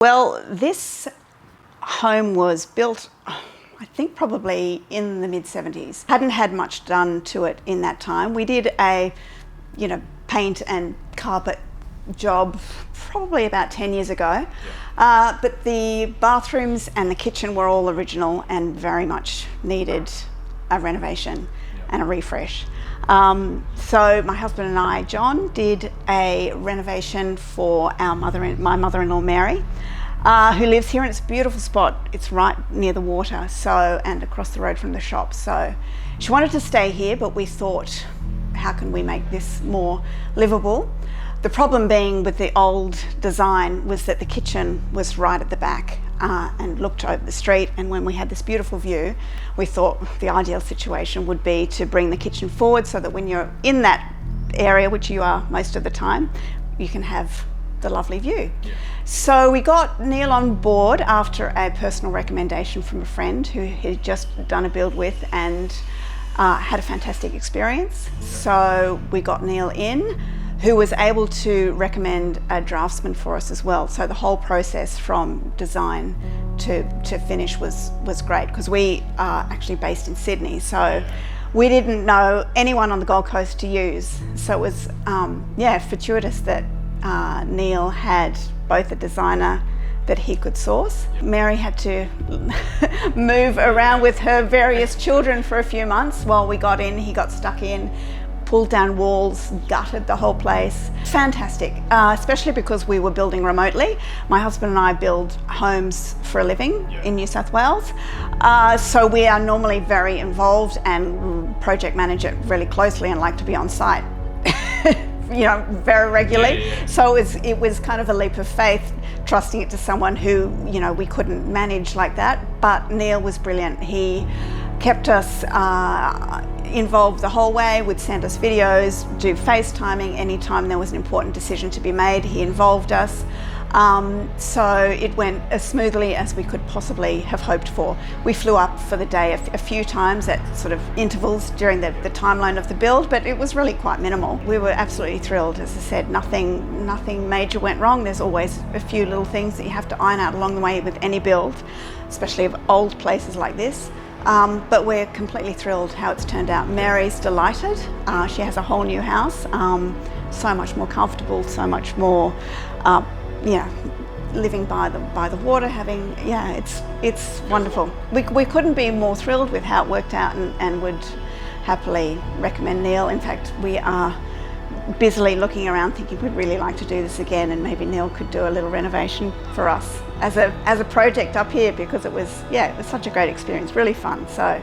Well, this home was built, I think probably in the mid-70s. Hadn't had much done to it in that time. We did a, paint and carpet job probably about 10 years ago. But the bathrooms and the kitchen were all original and very much needed a renovation and a refresh. So my husband and I, John, did a renovation for my mother-in-law Mary, who lives here, and it's a beautiful spot. It's right near the water, and across the road from the shop. So she wanted to stay here, but we thought, how can we make this more livable? The problem being with the old design was that the kitchen was right at the back and looked over the street, and when we had this beautiful view, we thought the ideal situation would be to bring the kitchen forward so that when you're in that area, which you are most of the time, you can have the lovely view. So we got Neil on board after a personal recommendation from a friend who he'd just done a build with and had a fantastic experience. So we got Neil in, who was able to recommend a draftsman for us as well. So the whole process from design to finish was great, because we are actually based in Sydney, so we didn't know anyone on the Gold Coast to use. So it was fortuitous that Neil had both a designer that he could source. Mary had to move around with her various children for a few months while we got in. He got stuck in, pulled down walls, gutted the whole place. Fantastic, especially because we were building remotely. My husband and I build homes for a living in New South Wales. So we are normally very involved and project manage it really closely and like to be on site very regularly. So it was kind of a leap of faith, trusting it to someone who, we couldn't manage like that. But Neil was brilliant. He kept us involved the whole way, would send us videos, do FaceTiming anytime there was an important decision to be made. He involved us. So it went as smoothly as we could possibly have hoped for. We flew up for the day a few times at sort of intervals during the timeline of the build, but it was really quite minimal. We were absolutely thrilled. As I said, nothing major went wrong. There's always a few little things that you have to iron out along the way with any build, especially of old places like this. But we're completely thrilled how it's turned out. Mary's delighted. She has a whole new house, so much more comfortable, so much more living by the water, it's wonderful. We couldn't be more thrilled with how it worked out, and would happily recommend Neil. In fact, we are busily looking around thinking we'd really like to do this again, and maybe Neil could do a little renovation for us as a project up here, because it was such a great experience, really fun. So